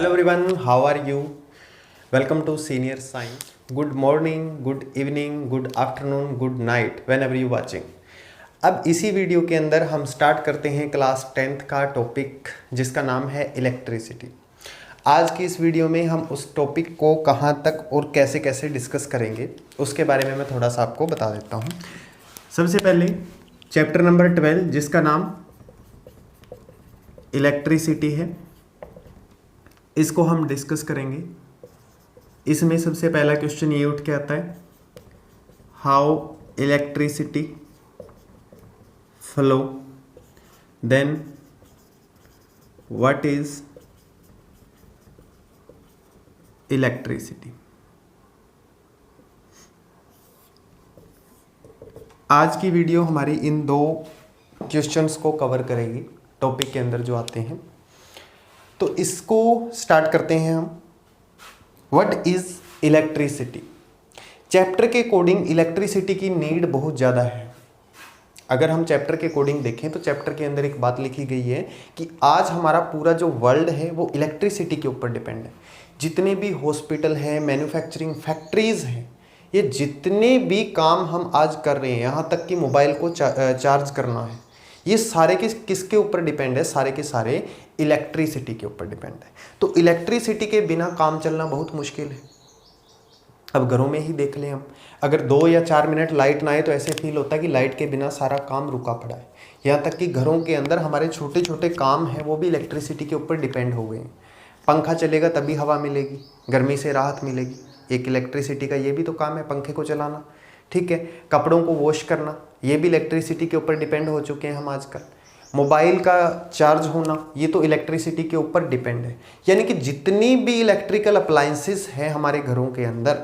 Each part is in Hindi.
Hello everyone, how are you? Welcome to Senior Science. Good morning, good evening, good afternoon, good night whenever you watching. अब इसी वीडियो के अंदर हम स्टार्ट करते हैं क्लास 10th का टॉपिक जिसका नाम है इलेक्ट्रिसिटी। आज की इस वीडियो में हम उस टॉपिक को कहाँ तक और कैसे कैसे डिस्कस करेंगे उसके बारे में मैं थोड़ा सा आपको बता देता हूँ। सबसे पहले चैप्टर नंबर 12 जिसका नाम इलेक्ट्रिसिटी है, इसको हम डिस्कस करेंगे। इसमें सबसे पहला क्वेश्चन ये उठ के आता है, how electricity flow, then what is electricity. आज की वीडियो हमारी इन दो क्वेश्चंस को कवर करेगी टॉपिक के अंदर जो आते हैं। तो इसको स्टार्ट करते हैं हम। What is electricity. चैप्टर के अकॉर्डिंग इलेक्ट्रिसिटी की नीड बहुत ज़्यादा है। अगर हम चैप्टर के अकॉर्डिंग देखें तो चैप्टर के अंदर एक बात लिखी गई है कि आज हमारा पूरा जो वर्ल्ड है वो इलेक्ट्रिसिटी के ऊपर डिपेंड है। जितने भी हॉस्पिटल हैं, मैन्युफैक्चरिंग फैक्ट्रीज हैं, ये जितने भी काम हम आज कर रहे हैं, यहाँ तक कि मोबाइल को चार्ज करना है, ये सारे किसके ऊपर डिपेंड है? सारे के सारे इलेक्ट्रिसिटी के ऊपर डिपेंड है। तो इलेक्ट्रिसिटी के बिना काम चलना बहुत मुश्किल है। अब घरों में ही देख लें हम, अगर 2 या 4 मिनट लाइट ना आए तो ऐसे फील होता है कि लाइट के बिना सारा काम रुका पड़ा है। यहाँ तक कि घरों के अंदर हमारे छोटे छोटे काम हैं वो भी इलेक्ट्रिसिटी के ऊपर डिपेंड हो गए हैं। पंखा चलेगा तभी हवा मिलेगी, गर्मी से राहत मिलेगी। एक इलेक्ट्रिसिटी का ये भी तो काम है, पंखे को चलाना। ठीक है, कपड़ों को वॉश करना, ये भी इलेक्ट्रिसिटी के ऊपर डिपेंड हो चुके हैं हम आजकल। मोबाइल का चार्ज होना, ये तो इलेक्ट्रिसिटी के ऊपर डिपेंड है। यानी कि जितनी भी इलेक्ट्रिकल अप्लायंसेस हैं हमारे घरों के अंदर,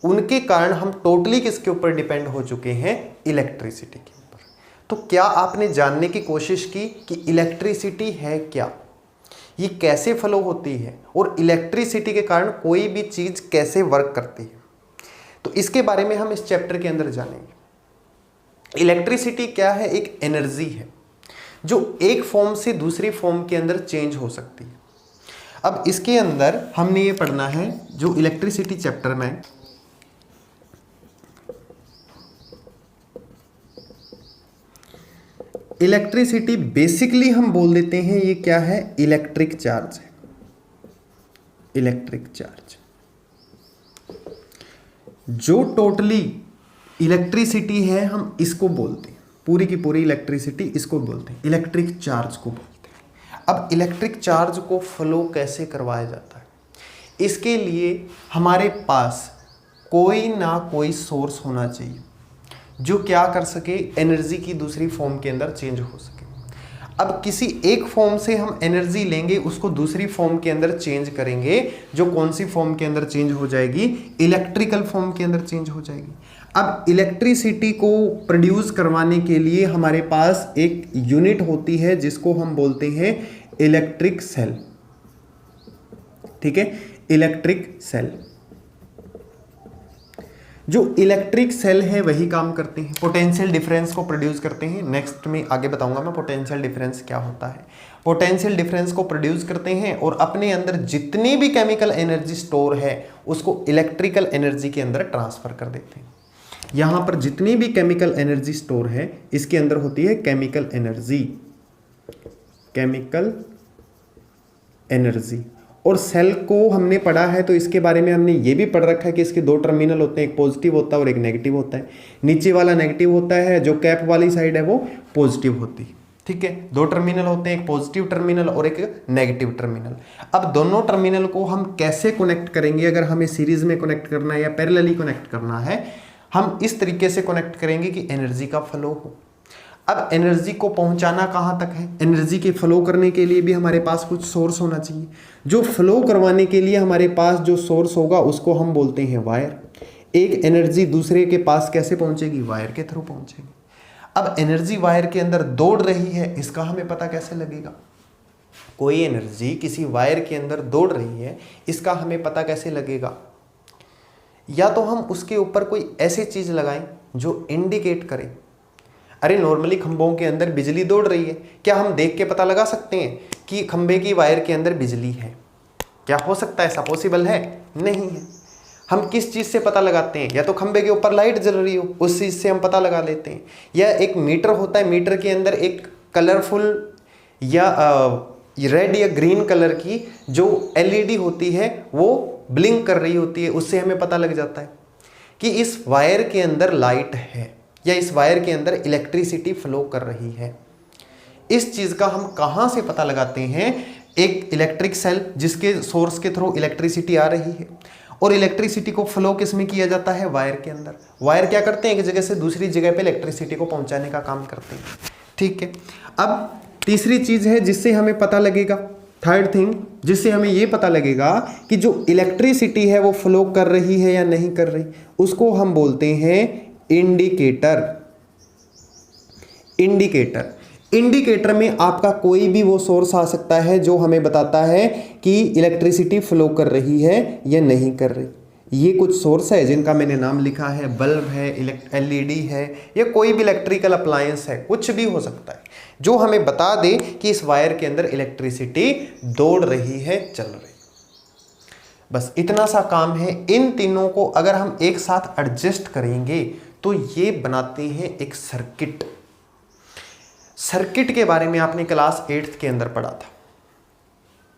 उनके कारण हम टोटली किसके ऊपर डिपेंड हो चुके हैं? इलेक्ट्रिसिटी के ऊपर। तो क्या आपने जानने की कोशिश की कि इलेक्ट्रिसिटी है क्या, ये कैसे फ्लो होती है और इलेक्ट्रिसिटी के कारण कोई भी चीज़ कैसे वर्क करती है? तो इसके बारे में हम इस चैप्टर के अंदर जानेंगे। इलेक्ट्रिसिटी क्या है? एक एनर्जी है जो एक फॉर्म से दूसरी फॉर्म के अंदर चेंज हो सकती है। अब इसके अंदर हमने ये पढ़ना है जो इलेक्ट्रिसिटी चैप्टर में, इलेक्ट्रिसिटी बेसिकली हम बोल देते हैं ये क्या है? इलेक्ट्रिक चार्ज है। इलेक्ट्रिक चार्ज जो टोटली इलेक्ट्रिसिटी है हम इसको बोलते हैं, पूरी की पूरी इलेक्ट्रिसिटी इसको बोलते हैं, इलेक्ट्रिक चार्ज को बोलते हैं। अब इलेक्ट्रिक चार्ज को फ्लो कैसे करवाया जाता है? इसके लिए हमारे पास कोई ना कोई सोर्स होना चाहिए जो क्या कर सके? एनर्जी की दूसरी फॉर्म के अंदर चेंज हो सके। अब किसी एक फॉर्म से हम एनर्जी लेंगे, उसको दूसरी फॉर्म के अंदर चेंज करेंगे, जो कौन सी फॉर्म के अंदर चेंज हो जाएगी? इलेक्ट्रिकल फॉर्म के अंदर चेंज हो जाएगी। अब इलेक्ट्रिसिटी को प्रोड्यूस करवाने के लिए हमारे पास एक यूनिट होती है जिसको हम बोलते हैं इलेक्ट्रिक सेल। ठीक है, इलेक्ट्रिक सेल। जो इलेक्ट्रिक सेल है वही काम करते हैं, पोटेंशियल डिफरेंस को प्रोड्यूस करते हैं। नेक्स्ट में आगे बताऊंगा मैं पोटेंशियल डिफरेंस क्या होता है। पोटेंशियल डिफरेंस को प्रोड्यूस करते हैं और अपने अंदर जितनी भी केमिकल एनर्जी स्टोर है उसको इलेक्ट्रिकल एनर्जी के अंदर ट्रांसफर कर देते हैं। यहाँ पर जितनी भी केमिकल एनर्जी स्टोर है इसके अंदर होती है केमिकल एनर्जी। Chemical energy. और सेल को हमने पढ़ा है तो इसके बारे में हमने ये भी पढ़ रखा है कि इसके 2 टर्मिनल होते हैं, एक पॉजिटिव होता है और एक नेगेटिव होता है। नीचे वाला नेगेटिव होता है, जो कैप वाली साइड है वो पॉजिटिव होती है। ठीक है, 2 टर्मिनल होते हैं, एक पॉजिटिव टर्मिनल और एक नेगेटिव टर्मिनल। अब दोनों टर्मिनल को हम कैसे कनेक्ट करेंगे? अगर हमें सीरीज में कनेक्ट करना है या पैरेलली कनेक्ट करना है, हम इस तरीके से कनेक्ट करेंगे कि एनर्जी का फ्लो हो। अब एनर्जी को पहुंचाना कहाँ तक है? एनर्जी के फ्लो करने के लिए भी हमारे पास कुछ सोर्स होना चाहिए। जो फ्लो करवाने के लिए हमारे पास जो सोर्स होगा उसको हम बोलते हैं वायर। एक एनर्जी दूसरे के पास कैसे पहुंचेगी? वायर के थ्रू पहुंचेगी। अब एनर्जी वायर के अंदर दौड़ रही है, इसका हमें पता कैसे लगेगा? कोई एनर्जी किसी वायर के अंदर दौड़ रही है, इसका हमें पता कैसे लगेगा? या तो हम उसके ऊपर कोई ऐसी चीज लगाएं जो इंडिकेट करे। अरे नॉर्मली खंभों के अंदर बिजली दौड़ रही है, क्या हम देख के पता लगा सकते हैं कि खंभे की वायर के अंदर बिजली है? क्या हो सकता है? ऐसा पॉसिबल है? नहीं है। हम किस चीज़ से पता लगाते हैं? या तो खंबे के ऊपर लाइट जल रही हो, उस चीज़ से हम पता लगा लेते हैं, या एक मीटर होता है, मीटर के अंदर एक कलरफुल या रेड या ग्रीन कलर की जो एलईडी होती है वो ब्लिंक कर रही होती है, उससे हमें पता लग जाता है कि इस वायर के अंदर लाइट है या इस वायर के अंदर इलेक्ट्रिसिटी फ्लो कर रही है। इस चीज़ का हम कहाँ से पता लगाते हैं? एक इलेक्ट्रिक सेल जिसके सोर्स के थ्रू इलेक्ट्रिसिटी आ रही है, और इलेक्ट्रिसिटी को फ्लो किस में किया जाता है? वायर के अंदर। वायर क्या करते हैं? एक जगह से दूसरी जगह पे इलेक्ट्रिसिटी को पहुंचाने का काम करते हैं। ठीक है। अब तीसरी चीज़ है जिससे हमें पता लगेगा, थर्ड थिंग जिससे हमें ये पता लगेगा कि जो इलेक्ट्रिसिटी है वो फ्लो कर रही है या नहीं कर रही, उसको हम बोलते हैं इंडिकेटर। इंडिकेटर इंडिकेटर में आपका कोई भी वो सोर्स आ सकता है जो हमें बताता है कि इलेक्ट्रिसिटी फ्लो कर रही है या नहीं कर रही। ये कुछ सोर्स है जिनका मैंने नाम लिखा है, बल्ब है, एलईडी है, या कोई भी इलेक्ट्रिकल अप्लायंस है, कुछ भी हो सकता है जो हमें बता दे कि इस वायर के अंदर इलेक्ट्रिसिटी दौड़ रही है, चल रही। बस इतना सा काम है। इन तीनों को अगर हम एक साथ एडजस्ट करेंगे तो ये बनाते हैं एक सर्किट। सर्किट के बारे में आपने क्लास 8th के अंदर पढ़ा था।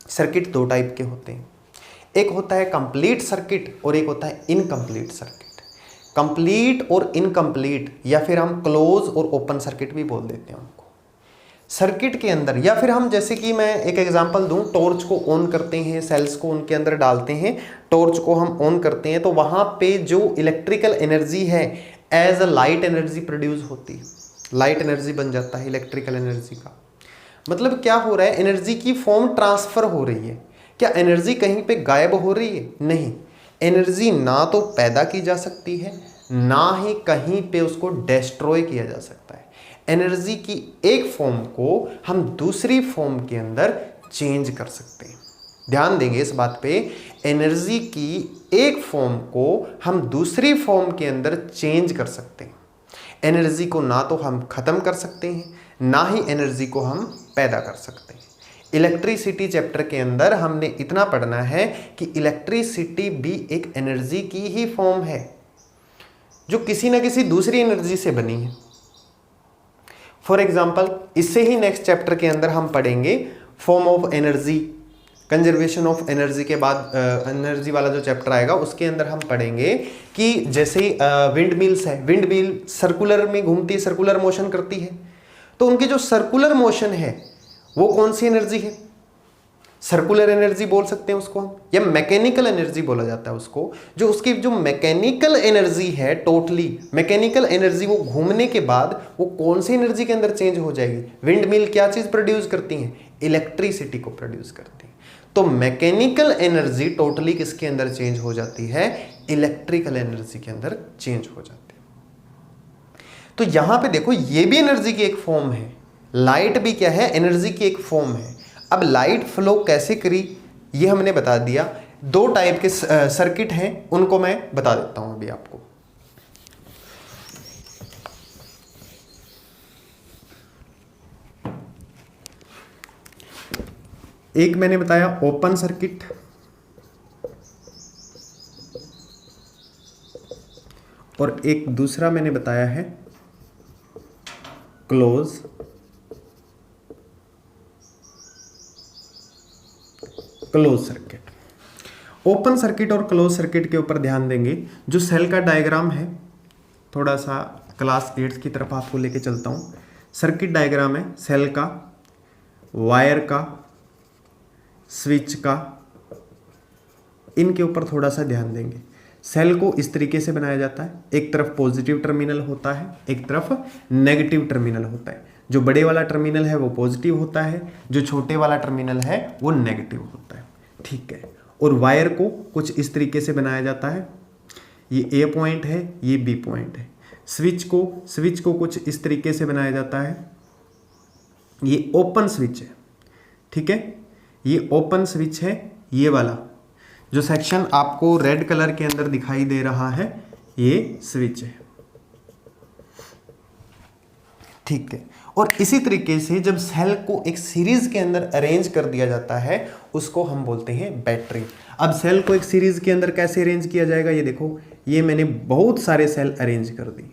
सर्किट दो टाइप के होते हैं, एक होता है कंप्लीट सर्किट और एक होता है इनकम्प्लीट सर्किट। कंप्लीट और इनकम्प्लीट, या फिर हम क्लोज और ओपन सर्किट भी बोल देते हैं उनको। सर्किट के अंदर, या फिर हम जैसे कि मैं एक एग्जांपल दूं, टॉर्च को ऑन करते हैं, सेल्स को उनके अंदर डालते हैं, टॉर्च को हम ऑन करते हैं तो वहां पे जो इलेक्ट्रिकल एनर्जी है as a light energy produce होती है, लाइट एनर्जी बन जाता है इलेक्ट्रिकल एनर्जी का। मतलब क्या हो रहा है? एनर्जी की फॉर्म ट्रांसफर हो रही है। क्या एनर्जी कहीं पे गायब हो रही है? नहीं। एनर्जी ना तो पैदा की जा सकती है, ना ही कहीं पे उसको डिस्ट्रॉय किया जा सकता है। एनर्जी की एक फॉर्म को हम दूसरी फॉर्म के अंदर चेंज कर सकते हैं। ध्यान देंगे इस बात पे। एनर्जी की एक फॉर्म को हम दूसरी फॉर्म के अंदर चेंज कर सकते हैं। एनर्जी को ना तो हम खत्म कर सकते हैं, ना ही एनर्जी को हम पैदा कर सकते हैं। इलेक्ट्रिसिटी चैप्टर के अंदर हमने इतना पढ़ना है कि इलेक्ट्रिसिटी भी एक एनर्जी की ही फॉर्म है जो किसी ना किसी दूसरी एनर्जी से बनी है। फॉर एग्जाम्पल, इससे ही नेक्स्ट चैप्टर के अंदर हम पढ़ेंगे form of energy, conservation of energy के बाद एनर्जी वाला जो चैप्टर आएगा उसके अंदर हम पढ़ेंगे कि जैसे विंड मिल्स है, विंड मिल सर्कुलर में घूमती है, सर्कुलर मोशन करती है, तो उनकी जो सर्कुलर मोशन है वो कौन सी एनर्जी है? सर्कुलर एनर्जी बोल सकते हैं उसको हम, या मैकेनिकल एनर्जी बोला जाता है उसको। जो उसकी जो मैकेनिकल एनर्जी है, टोटली मैकेनिकल एनर्जी, वो घूमने के बाद वो कौन सी एनर्जी के अंदर चेंज हो जाएगी? विंड मिल क्या चीज प्रोड्यूस करती है? इलेक्ट्रिसिटी को प्रोड्यूस करती है। तो मैकेनिकल एनर्जी टोटली किसके अंदर चेंज हो जाती है? इलेक्ट्रिकल एनर्जी के अंदर चेंज हो जाती है। तो यहां पे देखो, ये भी एनर्जी की एक फॉर्म है, लाइट भी क्या है? एनर्जी की एक फॉर्म है। अब लाइट फ्लो कैसे करी ये हमने बता दिया। दो टाइप के सर्किट हैं, उनको मैं बता देता हूं अभी आपको। एक मैंने बताया ओपन सर्किट, और एक दूसरा मैंने बताया है क्लोज सर्किट। ओपन सर्किट और क्लोज सर्किट के ऊपर ध्यान देंगे। जो सेल का डायग्राम है, थोड़ा सा क्लास 8 की तरफ आपको लेके चलता हूं। सर्किट डायग्राम है सेल का, वायर का, स्विच का, इनके ऊपर थोड़ा सा ध्यान देंगे। सेल को इस तरीके से बनाया जाता है, एक तरफ पॉजिटिव टर्मिनल होता है, एक तरफ नेगेटिव टर्मिनल होता है। जो बड़े वाला टर्मिनल है वो पॉजिटिव होता है, जो छोटे वाला टर्मिनल है वो नेगेटिव होता है। ठीक है। और वायर को कुछ इस तरीके से बनाया जाता है, ये ए पॉइंट है, ये बी पॉइंट है। स्विच को कुछ इस तरीके से बनाया जाता है, ये ओपन स्विच है। ठीक है, ये ओपन स्विच है। ये वाला जो सेक्शन आपको रेड कलर के अंदर दिखाई दे रहा है, ये स्विच है। ठीक है। और इसी तरीके से जब सेल को एक सीरीज के अंदर अरेंज कर दिया जाता है उसको हम बोलते हैं बैटरी। अब सेल को एक सीरीज के अंदर कैसे अरेंज किया जाएगा, ये देखो, ये मैंने बहुत सारे सेल अरेंज कर दिए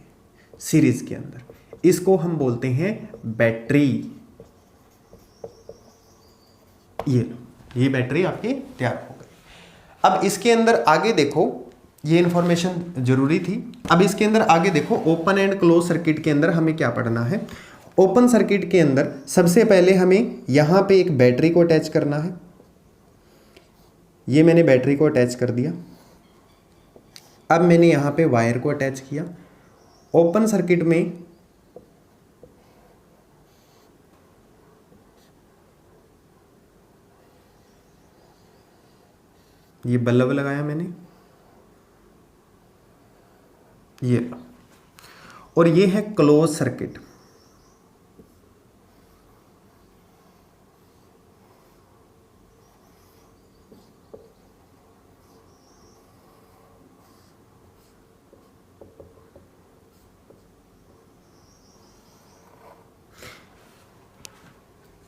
सीरीज के अंदर, इसको हम बोलते हैं बैटरी। ये बैटरी आपकी तैयार हो गई। अब इसके अंदर आगे देखो, ये इंफॉर्मेशन जरूरी थी। अब इसके अंदर आगे देखो, ओपन एंड क्लोज सर्किट के अंदर हमें क्या पढ़ना है। ओपन सर्किट के अंदर सबसे पहले हमें यहां पे एक बैटरी को अटैच करना है। ये मैंने बैटरी को अटैच कर दिया। अब मैंने यहां पे वायर को अटैच किया। ओपन सर्किट में ये बल्ब लगाया मैंने, ये, और ये है क्लोज सर्किट।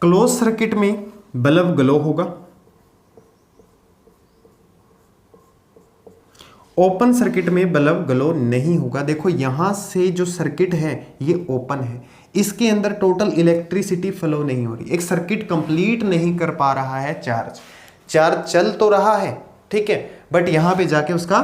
क्लोज सर्किट में बल्ब ग्लो होगा। ओपन सर्किट में बल्ब ग्लो नहीं होगा। देखो यहां से जो सर्किट है ये ओपन है, इसके अंदर टोटल इलेक्ट्रिसिटी फ्लो नहीं हो रही, एक सर्किट कंप्लीट नहीं कर पा रहा है। चार्ज चल तो रहा है, ठीक है, बट यहां पे जाके उसका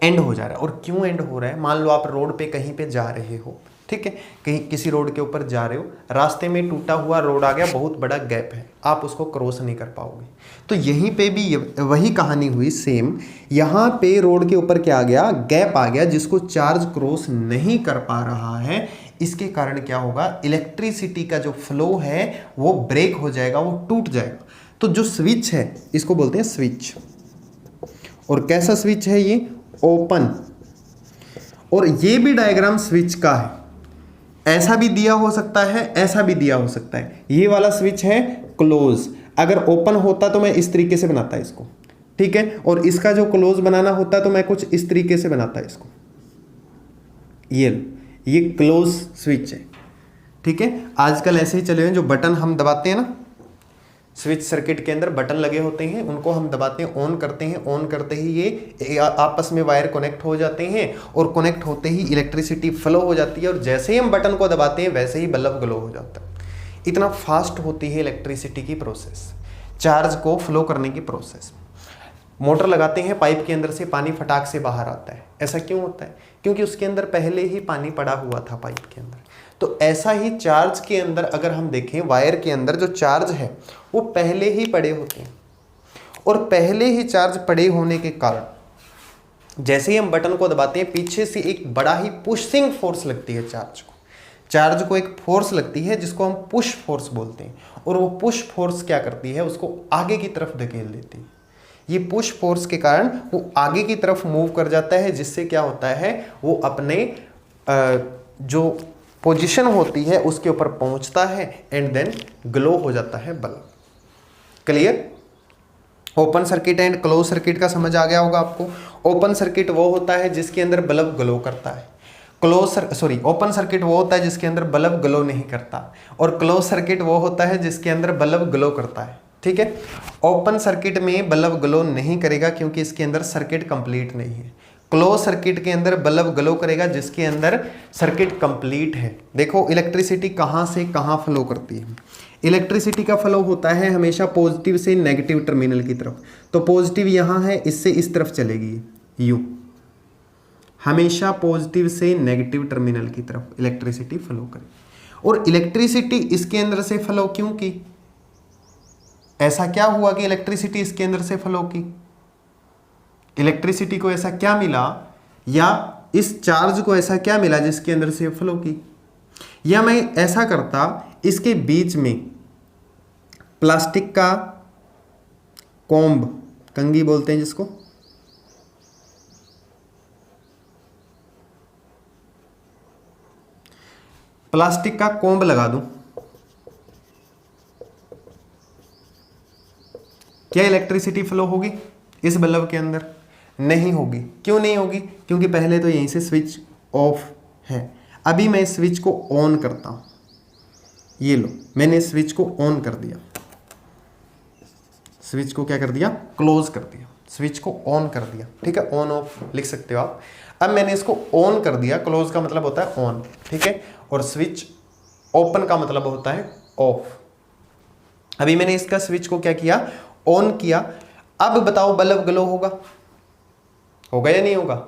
एंड हो जा रहा है। और क्यों एंड हो रहा है, मान लो आप रोड पे कहीं पे जा रहे हो, ठीक है, कहीं किसी रोड के ऊपर जा रहे हो, रास्ते में टूटा हुआ रोड आ गया, बहुत बड़ा गैप है, आप उसको क्रॉस नहीं कर पाओगे। तो यहीं पे भी वही कहानी हुई सेम। यहाँ पे रोड के ऊपर क्या आ गया, गैप आ गया, जिसको चार्ज क्रॉस नहीं कर पा रहा है। इसके कारण क्या होगा, इलेक्ट्रिसिटी का जो फ्लो है वो ब्रेक हो जाएगा, वो टूट जाएगा। तो जो स्विच है इसको बोलते हैं स्विच। और कैसा स्विच है ये, ओपन। और ये भी डायग्राम स्विच का है, ऐसा भी दिया हो सकता है, ऐसा भी दिया हो सकता है। ये वाला स्विच है क्लोज, अगर ओपन होता तो मैं इस तरीके से बनाता इसको, ठीक है, और इसका जो क्लोज बनाना होता तो मैं कुछ इस तरीके से बनाता इसको। ये क्लोज स्विच है, ठीक है। आजकल ऐसे ही चले हुए, जो बटन हम दबाते हैं ना, स्विच सर्किट के अंदर बटन लगे होते हैं, उनको हम दबाते हैं, ऑन करते हैं, ऑन करते ही ये आपस में वायर कनेक्ट हो जाते हैं, और कनेक्ट होते ही इलेक्ट्रिसिटी फ्लो हो जाती है, और जैसे ही हम बटन को दबाते हैं वैसे ही बल्ब ग्लो हो जाता है। इतना फास्ट होती है इलेक्ट्रिसिटी की प्रोसेस, चार्ज को फ्लो करने की प्रोसेस। मोटर लगाते हैं, पाइप के अंदर से पानी फटाक से बाहर आता है। ऐसा क्यों होता है, क्योंकि उसके अंदर पहले ही पानी पड़ा हुआ था पाइप के अंदर। तो ऐसा ही चार्ज के अंदर अगर हम देखें, वायर के अंदर जो चार्ज है वो पहले ही पड़े होते हैं, और पहले ही चार्ज पड़े होने के कारण जैसे ही हम बटन को दबाते हैं, पीछे से एक बड़ा ही पुशिंग फोर्स लगती है चार्ज को एक फोर्स लगती है जिसको हम पुश फोर्स बोलते हैं। और वो पुश फोर्स क्या करती है, उसको आगे की तरफ धकेल देती है। ये पुश फोर्स के कारण वो आगे की तरफ मूव कर जाता है, जिससे क्या होता है, वो अपने जो पोजीशन होती है उसके ऊपर पहुंचता है, एंड देन ग्लो हो जाता है bulb. Clear. Open circuit and close circuit का समझ आ गया होगा आपको। ओपन सर्किट वो होता है जिसके अंदर बल्ब ग्लो करता है, ओपन सर्किट वो होता है जिसके अंदर बल्ब ग्लो नहीं करता, और क्लोज सर्किट वो होता है जिसके अंदर बल्ब ग्लो करता है, ठीक है। ओपन सर्किट में बल्ब ग्लो नहीं करेगा क्योंकि इसके अंदर सर्किट कंप्लीट नहीं है। क्लोज सर्किट के अंदर बल्ब ग्लो करेगा जिसके अंदर सर्किट कंप्लीट है। देखो इलेक्ट्रिसिटी कहाँ से कहाँ फ्लो करती है। इलेक्ट्रिसिटी का फ्लो होता है हमेशा पॉजिटिव से नेगेटिव टर्मिनल की तरफ। तो पॉजिटिव यहाँ है, इससे इस तरफ चलेगी यू, हमेशा पॉजिटिव से नेगेटिव टर्मिनल की तरफ इलेक्ट्रिसिटी फ्लो करेगी। और इलेक्ट्रिसिटी इसके अंदर से फ्लो क्यों की, ऐसा क्या हुआ कि इलेक्ट्रिसिटी इसके अंदर से फ्लो की, इलेक्ट्रिसिटी को ऐसा क्या मिला, या इस चार्ज को ऐसा क्या मिला जिसके अंदर से फ्लो की। या मैं ऐसा करता, इसके बीच में प्लास्टिक का कॉम्ब, कंघी बोलते हैं जिसको, प्लास्टिक का कॉम्ब लगा दूं, क्या इलेक्ट्रिसिटी फ्लो होगी इस बल्ब के अंदर? नहीं होगी। क्यों नहीं होगी? क्योंकि पहले तो यहीं से स्विच ऑफ है। अभी मैं स्विच को ऑन करता हूं, ये लो, मैंने स्विच को ऑन कर दिया, स्विच को क्या कर दिया, क्लोज कर दिया, स्विच को ऑन कर दिया, ठीक है, ऑन ऑफ लिख सकते हो आप। अब मैंने इसको ऑन कर दिया, क्लोज का मतलब होता है ऑन, ठीक है, और स्विच ओपन का मतलब होता है ऑफ। अभी मैंने इसका स्विच को क्या किया, ऑन किया। अब बताओ बल्ब ग्लो होगा, होगा या नहीं होगा?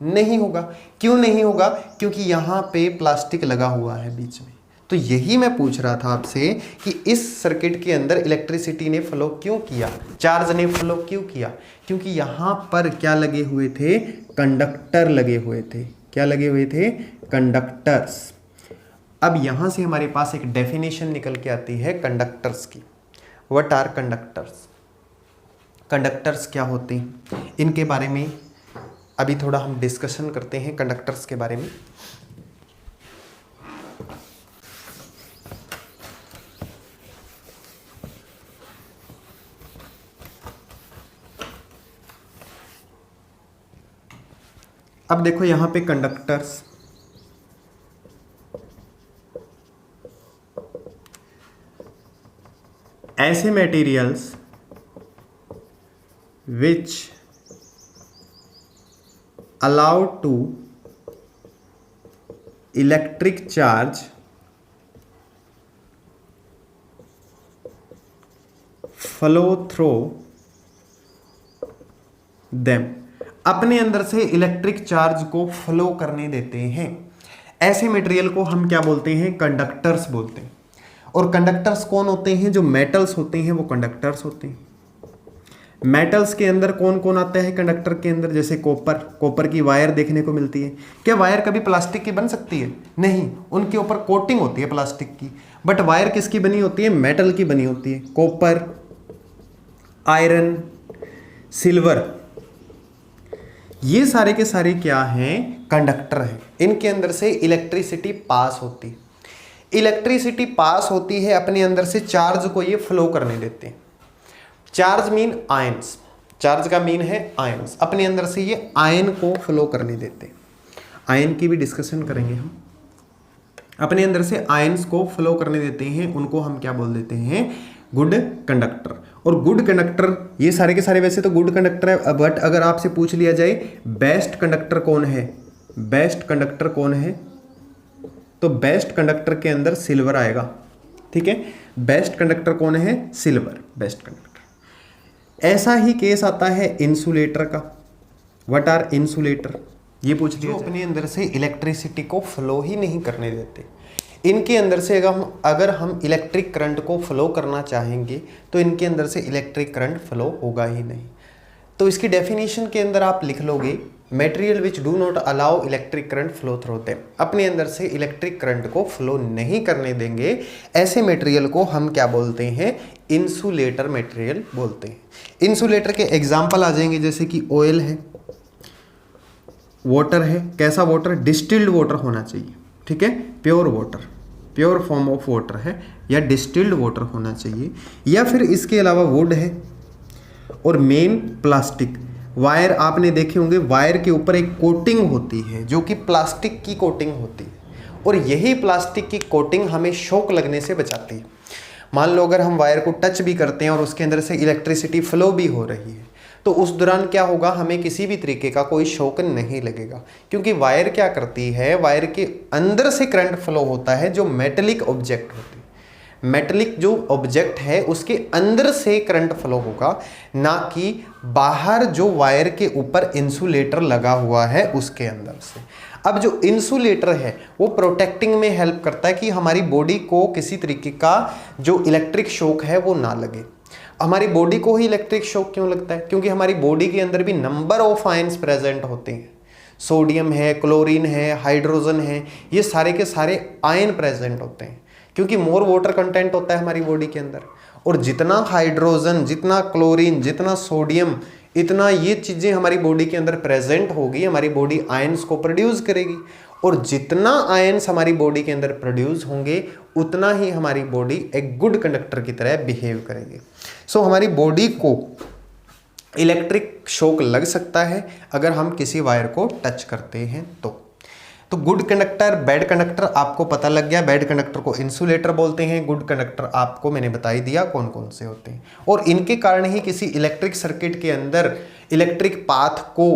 नहीं होगा। क्यों नहीं होगा? क्योंकि यहां पे प्लास्टिक लगा हुआ है बीच में। तो यही मैं पूछ रहा था आपसे कि इस सर्किट के अंदर इलेक्ट्रिसिटी ने फ्लो क्यों किया, चार्ज ने फ्लो क्यों किया? क्योंकि यहां पर क्या लगे हुए थे, कंडक्टर लगे हुए थे। क्या लगे हुए थे? कंडक्टर्स। अब यहां से हमारे पास एक डेफिनेशन निकल के आती है कंडक्टर्स की। What are conductors? कंडक्टर्स क्या होते हैं, इनके बारे में अभी थोड़ा हम डिस्कशन करते हैं कंडक्टर्स के बारे में। अब देखो यहां पे कंडक्टर्स, ऐसे materials which allow to electric charge flow through them, अपने अंदर से इलेक्ट्रिक चार्ज को फ्लो करने देते हैं। ऐसे मटेरियल को हम क्या बोलते हैं? कंडक्टर्स बोलते हैं। और कंडक्टर्स कौन होते हैं? जो मेटल्स होते हैं वो कंडक्टर्स होते हैं। मेटल्स के अंदर कौन कौन आता है कंडक्टर के अंदर? जैसे कॉपर, कॉपर की वायर देखने को मिलती है। क्या वायर कभी प्लास्टिक की बन सकती है? नहीं, उनके ऊपर कोटिंग होती है प्लास्टिक की। बट वायर किसकी बनी होती है? मेटल की बनी होती है। कॉपर, आयरन, सिल्वर, ये सारे के सारे क्या हैं? कंडक्टर हैं। इनके अंदर से इलेक्ट्रिसिटी पास होती है। इलेक्ट्रिसिटी पास होती है, अपने अंदर से चार्ज को ये फ्लो करने देते हैं। चार्ज मीन आयंस, चार्ज का मीन है आयंस। अपने अंदर से ये आयन को फ्लो करने देते हैं। आयन की भी डिस्कशन करेंगे हम। अपने अंदर से आयंस को फ्लो करने देते हैं, उनको हम क्या बोल देते हैं? Good conductor. और गुड कंडक्टर, ये सारे के सारे वैसे तो गुड कंडक्टर है, बट अगर आपसे पूछ लिया जाए बेस्ट कंडक्टर कौन है, बेस्ट कंडक्टर कौन है, तो बेस्ट कंडक्टर के अंदर सिल्वर आएगा। ठीक है, बेस्ट कंडक्टर कौन है? Silver, best conductor. ऐसा ही केस आता है इंसुलेटर का। What are insulator? ये पूछ लिया, अपने अंदर से इलेक्ट्रिसिटी को फ्लो ही नहीं करने देते। इनके अंदर से अगर हम इलेक्ट्रिक करंट को फ्लो करना चाहेंगे तो इनके अंदर से इलेक्ट्रिक करंट फ्लो होगा ही नहीं। तो इसकी डेफिनेशन के अंदर आप लिख लोगे material which do not allow electric current flow through them. अपने अंदर से इलेक्ट्रिक करंट को फ्लो नहीं करने देंगे, ऐसे मटेरियल को हम क्या बोलते हैं? इंसुलेटर मटेरियल बोलते हैं। इंसुलेटर के एग्जाम्पल आ जाएंगे, जैसे कि ऑयल है, वाटर है। कैसा वाटर? डिस्टिल्ड वाटर होना चाहिए, ठीक है, pure water, pure form of water है, या डिस्टिल्ड वाटर होना चाहिए। या फिर इसके अलावा वुड है, और मेन प्लास्टिक। वायर आपने देखे होंगे, वायर के ऊपर एक कोटिंग होती है जो कि प्लास्टिक की कोटिंग होती है, और यही प्लास्टिक की कोटिंग हमें शॉक लगने से बचाती है। मान लो अगर हम वायर को टच भी करते हैं और उसके अंदर से इलेक्ट्रिसिटी फ्लो भी हो रही है, तो उस दौरान क्या होगा? हमें किसी भी तरीके का कोई शॉक नहीं लगेगा, क्योंकि वायर क्या करती है? वायर के अंदर से करंट फ्लो होता है, जो मेटेलिक ऑब्जेक्ट होती है। मेटेलिक जो ऑब्जेक्ट है उसके अंदर से करंट फ्लो होगा, ना कि बाहर जो वायर के ऊपर इंसुलेटर लगा हुआ है उसके अंदर से। अब जो इंसुलेटर है वो प्रोटेक्टिंग में हेल्प करता है कि हमारी बॉडी को किसी तरीके का जो इलेक्ट्रिक शॉक है वो ना लगे। हमारी बॉडी को ही इलेक्ट्रिक शॉक क्यों लगता है? क्योंकि हमारी बॉडी के अंदर भी नंबर ऑफ आयंस प्रेजेंट होते हैं। सोडियम है, क्लोरीन है, हाइड्रोजन है, ये सारे के सारे आयन प्रेजेंट होते हैं, क्योंकि मोर वाटर कंटेंट होता है हमारी बॉडी के अंदर। और जितना हाइड्रोजन, जितना क्लोरीन, जितना सोडियम, इतना ये चीज़ें हमारी बॉडी के अंदर प्रेजेंट होगी, हमारी बॉडी आयंस को प्रोड्यूस करेगी। और जितना आयंस हमारी बॉडी के अंदर प्रोड्यूस होंगे उतना ही हमारी बॉडी एक गुड कंडक्टर की तरह बिहेव करेगी। सो हमारी बॉडी को इलेक्ट्रिक शॉक लग सकता है अगर हम किसी वायर को टच करते हैं तो। तो गुड कंडक्टर, बैड कंडक्टर आपको पता लग गया। बैड कंडक्टर को इंसुलेटर बोलते हैं, गुड कंडक्टर आपको मैंने बता ही दिया कौन कौन से होते हैं। और इनके कारण ही किसी इलेक्ट्रिक सर्किट के अंदर इलेक्ट्रिक पाथ को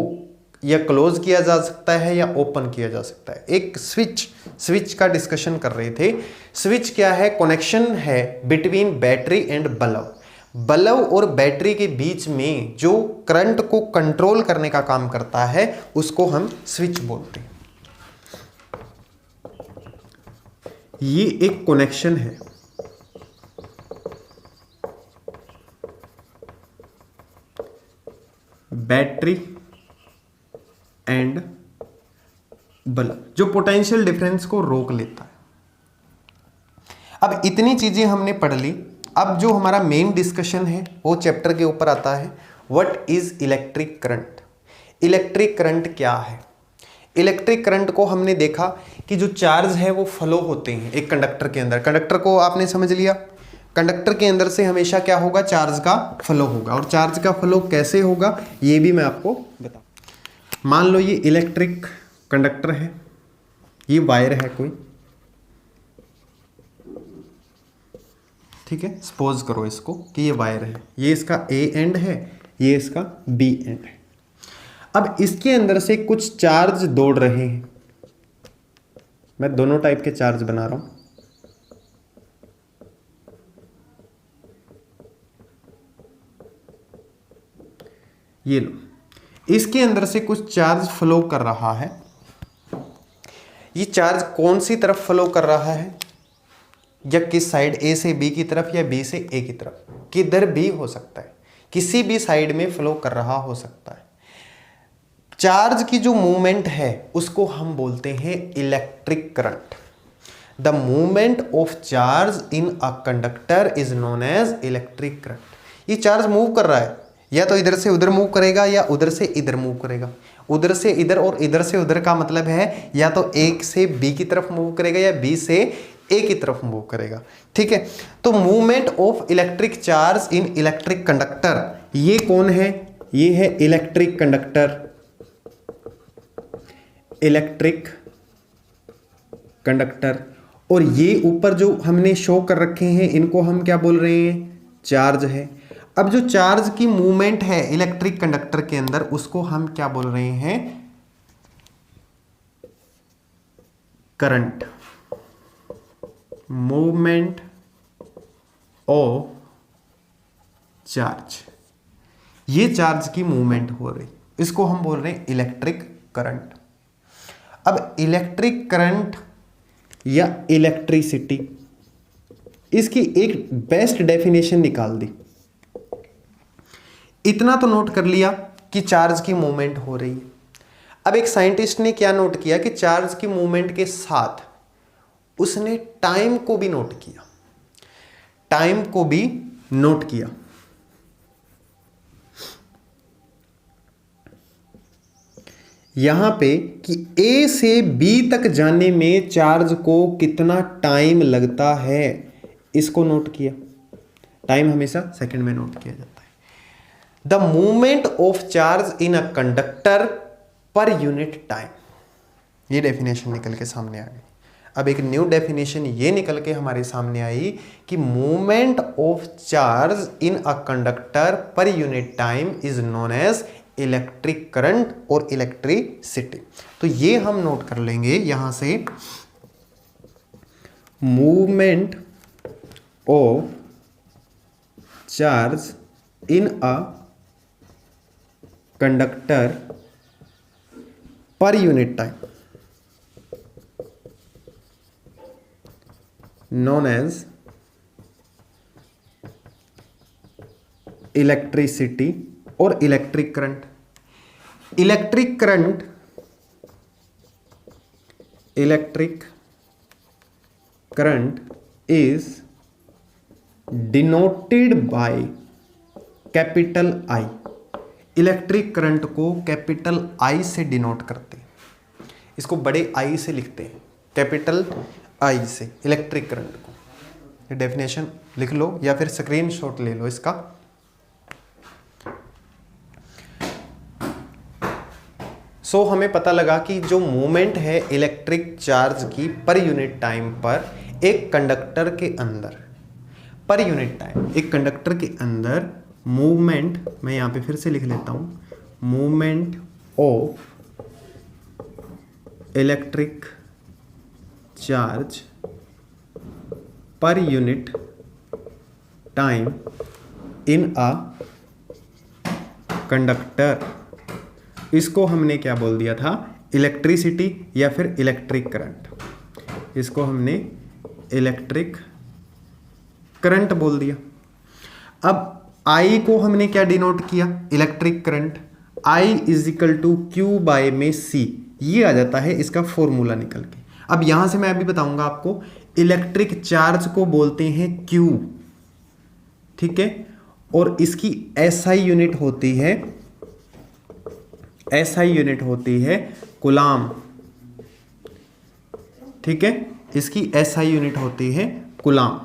या क्लोज किया जा सकता है या ओपन किया जा सकता है। एक स्विच का डिस्कशन कर रहे थे। स्विच क्या है? कनेक्शन है between battery and bulb. Bulb और बैटरी के बीच में जो करंट को कंट्रोल करने का काम करता है उसको हम स्विच बोलते हैं। ये एक कनेक्शन है बैटरी एंड बल्ब, जो पोटेंशियल डिफरेंस को रोक लेता है। अब इतनी चीजें हमने पढ़ ली। अब जो हमारा मेन डिस्कशन है वो चैप्टर के ऊपर आता है, what is electric current. Electric current क्या है? इलेक्ट्रिक करंट को हमने देखा कि जो चार्ज है वो फ्लो होते हैं एक कंडक्टर के अंदर। कंडक्टर को आपने समझ लिया, कंडक्टर के अंदर से हमेशा क्या होगा? चार्ज का फ्लो होगा। और चार्ज का फ्लो कैसे होगा ये भी मैं आपको बता। मान लो ये इलेक्ट्रिक कंडक्टर है, ये वायर है कोई, ठीक है, सपोज करो इसको कि ये वायर है, ये इसका ए एंड है, ये इसका बी एंड है। अब इसके अंदर से कुछ चार्ज दौड़ रहे हैं। मैं दोनों टाइप के चार्ज बना रहा हूं। ये लो, इसके अंदर से कुछ चार्ज फ्लो कर रहा है। ये चार्ज कौन सी तरफ फ्लो कर रहा है, या किस साइड, ए से बी की तरफ या बी से ए की तरफ, किधर भी हो सकता है, किसी भी साइड में फ्लो कर रहा हो सकता है। चार्ज की जो मूवमेंट है उसको हम बोलते हैं electric current. The movement of charge in a conductor is known as electric current. ये चार्ज मूव कर रहा है, या तो इधर से उधर मूव करेगा या उधर से इधर मूव करेगा। उधर से इधर और इधर से उधर का मतलब है या तो ए से बी की तरफ मूव करेगा या बी से ए की तरफ मूव करेगा, ठीक है। तो movement of electric charge in electric conductor, ये कौन है? ये है इलेक्ट्रिक कंडक्टर, इलेक्ट्रिक कंडक्टर। और ये ऊपर जो हमने शो कर रखे हैं इनको हम क्या बोल रहे हैं? चार्ज है। अब जो चार्ज की मूवमेंट है इलेक्ट्रिक कंडक्टर के अंदर उसको हम क्या बोल रहे हैं? करंट। मूवमेंट ऑफ चार्ज, ये चार्ज की मूवमेंट हो रही, इसको हम बोल रहे हैं इलेक्ट्रिक करंट। अब इलेक्ट्रिक करंट या इलेक्ट्रिसिटी, इसकी एक बेस्ट डेफिनेशन निकाल दी। इतना तो नोट कर लिया कि चार्ज की मूवमेंट हो रही है। अब एक साइंटिस्ट ने क्या नोट किया कि चार्ज की मूवमेंट के साथ उसने टाइम को भी नोट किया, टाइम को भी नोट किया। यहां पे कि ए से बी तक जाने में चार्ज को कितना टाइम लगता है इसको नोट किया। टाइम हमेशा सेकंड में नोट किया जाता है। The movement of charge in a conductor per unit time, ये डेफिनेशन निकल के सामने आ गई। अब एक न्यू डेफिनेशन ये निकल के हमारे सामने आई कि movement of charge in a conductor per unit time is known as electric current और इलेक्ट्रिसिटी। तो ये हम नोट कर लेंगे यहां से, movement of charge in a conductor per unit time known as electricity और electric current. Electric current, electric current is denoted by capital I. Electric current को कैपिटल आई से डिनोट करते हैं, इसको बड़े आई से लिखते हैं, कैपिटल आई से इलेक्ट्रिक करंट को। ये डेफिनेशन लिख लो या फिर स्क्रीनशॉट ले लो इसका। सो हमें पता लगा कि जो मूवमेंट है इलेक्ट्रिक चार्ज की पर यूनिट टाइम पर एक कंडक्टर के अंदर, पर यूनिट टाइम एक कंडक्टर के अंदर मूवमेंट, मैं यहाँ पे फिर से लिख लेता हूँ, movement of electric charge per unit time in a conductor, इसको हमने क्या बोल दिया था, इलेक्ट्रिसिटी या फिर इलेक्ट्रिक करंट। इसको हमने इलेक्ट्रिक करंट बोल दिया। अब I को हमने क्या डिनोट किया, electric current. I is equal to Q by में C, ये आ जाता है इसका फॉर्मूला निकल के। अब यहां से मैं अभी बताऊंगा आपको, इलेक्ट्रिक चार्ज को बोलते हैं Q, ठीक है, और इसकी SI यूनिट होती है, SI यूनिट होती है कूलाम, ठीक है, इसकी SI यूनिट होती है कूलाम।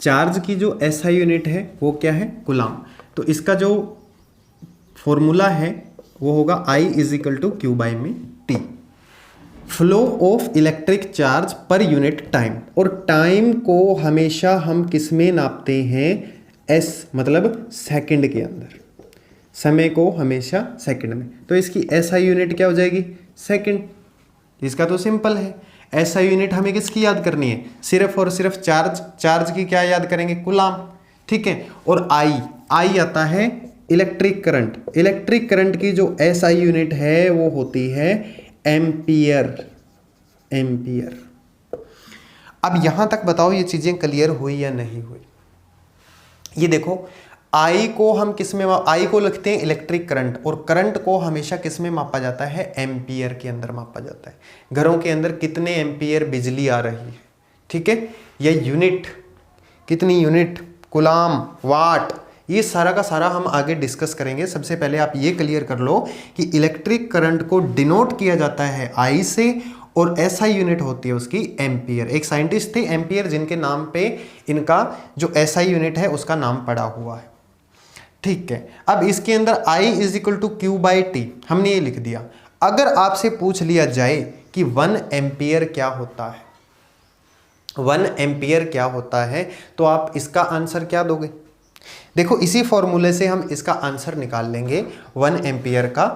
चार्ज की जो SI यूनिट है वो क्या है, कूलाम। तो इसका जो फॉर्मूला है वो होगा I is equal to Q by में T। Flow of electric charge per unit time, और टाइम को हमेशा हम किस में नापते हैं, S मतलब सेकंड के अंदर, समय को हमेशा सेकंड में। तो इसकी SI यूनिट क्या हो जाएगी, सेकंड। इसका तो सिंपल है, SI यूनिट हमें किसकी याद करनी है, सिर्फ और सिर्फ चार्ज की क्या याद करेंगे, कूलाम, ठीक है। और I आता है इलेक्ट्रिक करंट, इलेक्ट्रिक करंट की जो SI यूनिट है वो होती है एम्पियर। अब यहां तक बताओ ये चीजें क्लियर हुई या नहीं हुई। ये देखो, I को हम किस में, I को लिखते हैं इलेक्ट्रिक करंट, और करंट को हमेशा किस में मापा जाता है, एम्पियर के अंदर मापा जाता है। घरों के अंदर कितने एम्पियर बिजली आ रही है, ठीक है, या यूनिट, कितनी यूनिट, कूलाम, वाट, ये सारा का सारा हम आगे डिस्कस करेंगे। सबसे पहले आप ये क्लियर कर लो कि इलेक्ट्रिक करंट को डिनोट किया जाता है I से, और SI यूनिट होती है उसकी एम्पियर। एक साइंटिस्ट थे एम्पियर, जिनके नाम पे इनका जो SI यूनिट है उसका नाम पड़ा हुआ है, ठीक है। अब इसके अंदर I is equal to Q by T हमने ये लिख दिया। अगर आपसे पूछ लिया जाए कि 1 एम्पियर क्या होता है, 1 एम्पियर क्या होता है, तो आप इसका आंसर क्या दोगे। देखो, इसी फॉर्मूले से हम इसका आंसर निकाल लेंगे 1 एम्पियर का।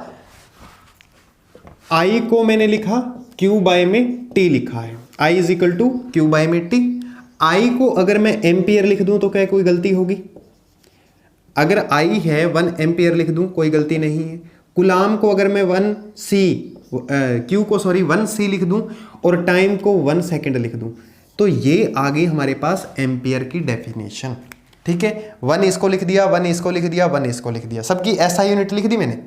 I को मैंने लिखा Q बाय में T लिखा है, I is equal to Q by में T। I को अगर मैं एम्पियर लिख दूं तो क्या कोई गलती होगी, अगर I है 1 एम्पियर लिख दूं कोई गलती नहीं है। कूलाम को अगर मैं 1 C लिख दूं और टाइम को 1 सेकेंड लिख दूं, तो ये आगे हमारे पास एम्पियर की डेफिनेशन, ठीक है। 1 इसको लिख दिया, 1 इसको लिख दिया, 1 इसको लिख दिया, सबकी SI यूनिट लिख दी मैंने।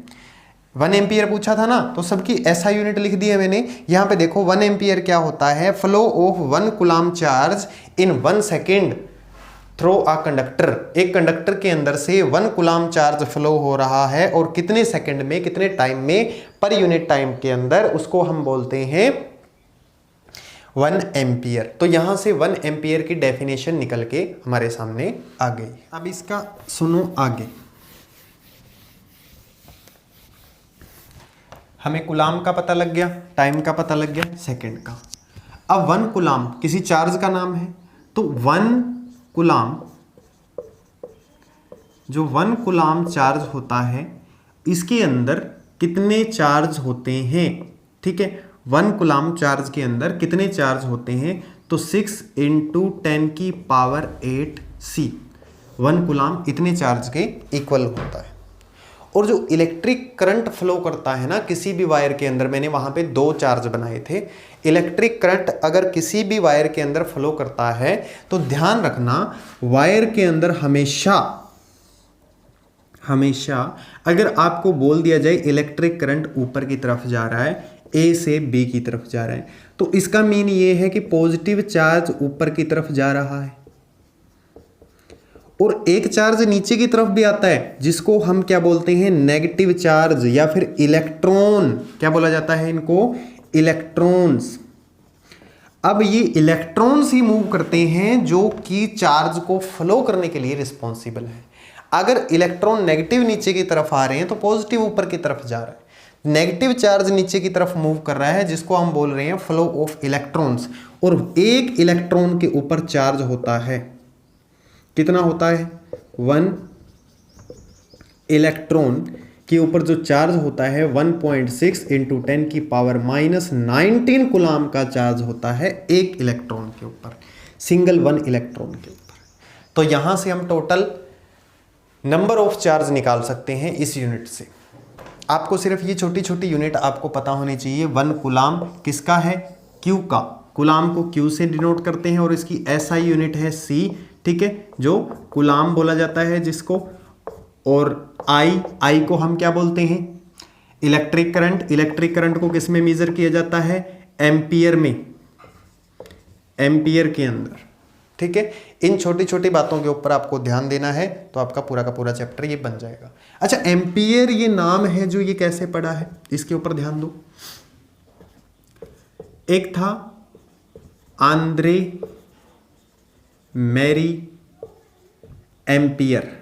1 एम्पियर पूछा था ना, तो सबकी SI यूनिट लिख दी है मैंने। यहाँ पे देखो 1 एम्पियर क्या होता है, flow of 1 coulomb charge in 1 second through a conductor. एक कंडक्टर के अंदर से 1 कूलाम चार्ज फ्लो हो रहा है, और कितने सेकंड में, कितने टाइम में, पर यूनिट टाइम के अंदर, उसको हम बोलते हैं 1 एम्पियर। तो यहां से 1 एम्पियर की डेफिनेशन निकल के हमारे सामने आ गई। अब इसका सुनो आगे, हमें कूलाम का पता लग गया, टाइम का पता लग गया, सेकंड का। अब 1 कूलाम किसी चार्ज का नाम है, तो 1 कूलाम, जो 1 कूलाम चार्ज होता है, इसके अंदर कितने चार्ज होते हैं, ठीक है। 1 कूलाम चार्ज के अंदर कितने चार्ज होते हैं, तो 6 × 10⁸ C, 1 कूलाम इतने चार्ज के इक्वल होता है। और जो इलेक्ट्रिक करंट फ्लो करता है ना किसी भी वायर के अंदर, मैंने वहां पे 2 चार्ज बनाए थे। इलेक्ट्रिक करंट अगर किसी भी वायर के अंदर फ्लो करता है, तो ध्यान रखना, वायर के अंदर हमेशा अगर आपको बोल दिया जाए इलेक्ट्रिक करंट ऊपर की तरफ जा रहा है, A से B की तरफ जा रहा है, तो इसका मीन ये है कि पॉजिटिव चार्ज ऊपर की तरफ जा रहा है, और एक चार्ज नीचे की तरफ भी आता है, जिसको हम क्या बोलते हैं, नेगेटिव चार्ज, या फिर इलेक्ट्रॉन। क्या बोला जाता है इनको, इलेक्ट्रॉन्स। अब ये इलेक्ट्रॉन्स ही मूव करते हैं जो कि चार्ज को फ्लो करने के लिए रिस्पॉन्सिबल है। अगर इलेक्ट्रॉन नेगेटिव नीचे की तरफ आ रहे हैं तो पॉजिटिव ऊपर की तरफ जा रहा है। नेगेटिव चार्ज नीचे की तरफ मूव कर रहा है जिसको हम बोल रहे हैं फ्लो ऑफ इलेक्ट्रॉन्स। और एक इलेक्ट्रॉन के ऊपर चार्ज होता है, कितना होता है? 1 इलेक्ट्रॉन के ऊपर जो चार्ज होता है 1.6 इंटू 10 की पावर -19 कूलाम का चार्ज होता है एक इलेक्ट्रॉन के ऊपर, सिंगल 1 इलेक्ट्रॉन के ऊपर। तो यहां से हम टोटल नंबर ऑफ चार्ज निकाल सकते हैं इस यूनिट से। आपको सिर्फ ये छोटी छोटी यूनिट आपको पता होनी चाहिए। 1 कूलाम किसका है? क्यू का। कूलाम को क्यू से डिनोट करते हैं और इसकी एसआई यूनिट है सी, ठीक है, जो कूलाम बोला जाता है जिसको। और आई को हम क्या बोलते हैं? Electric current. इलेक्ट्रिक करंट को किस में मेजर किया जाता है? एम्पियर में, एम्पियर के अंदर, ठीक है। इन छोटी छोटी बातों के ऊपर आपको ध्यान देना है तो आपका पूरा का पूरा चैप्टर ये बन जाएगा। अच्छा, एम्पियर ये नाम है जो ये कैसे पड़ा है इसके ऊपर ध्यान दो। एक था आंद्रे मैरी एम्पियर,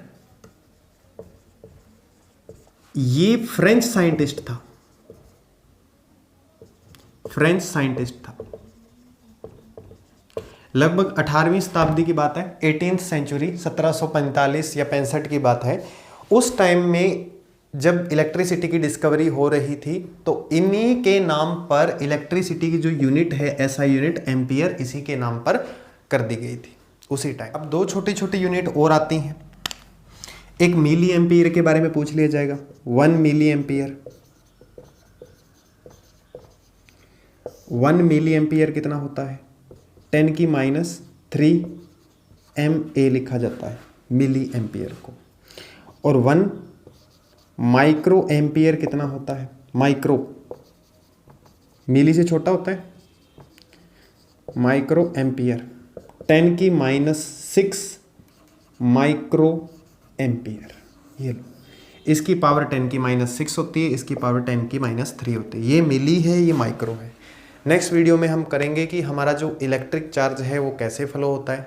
ये फ्रेंच साइंटिस्ट था, फ्रेंच साइंटिस्ट था। लगभग 18वीं शताब्दी की बात है, 18th सेंचुरी, 1745 या 65 की बात है। उस टाइम में जब इलेक्ट्रिसिटी की डिस्कवरी हो रही थी तो इन्हीं के नाम पर इलेक्ट्रिसिटी की जो यूनिट है एसआई यूनिट, एम्पियर, इसी के नाम पर कर दी गई थी उसी टाइम। अब 2 छोटी छोटी यूनिट और आती हैं। एक मिली एम्पियर के बारे में पूछ लिया जाएगा। 1 मिली एम्पियर, 1 मिली एम्पियर कितना होता है? 10 की -3 MA लिखा जाता है मिली एम्पियर को। और 1 माइक्रो एम्पियर कितना होता है? माइक्रो, मिली से छोटा होता है, माइक्रो एम्पियर 10 की -6 माइक्रो एम्पियर। ये लो, इसकी पावर 10 की -6 होती है, इसकी पावर 10 की -3 होती है। ये मिली है, ये माइक्रो है। नेक्स्ट वीडियो में हम करेंगे कि हमारा जो इलेक्ट्रिक चार्ज है वो कैसे फ्लो होता है।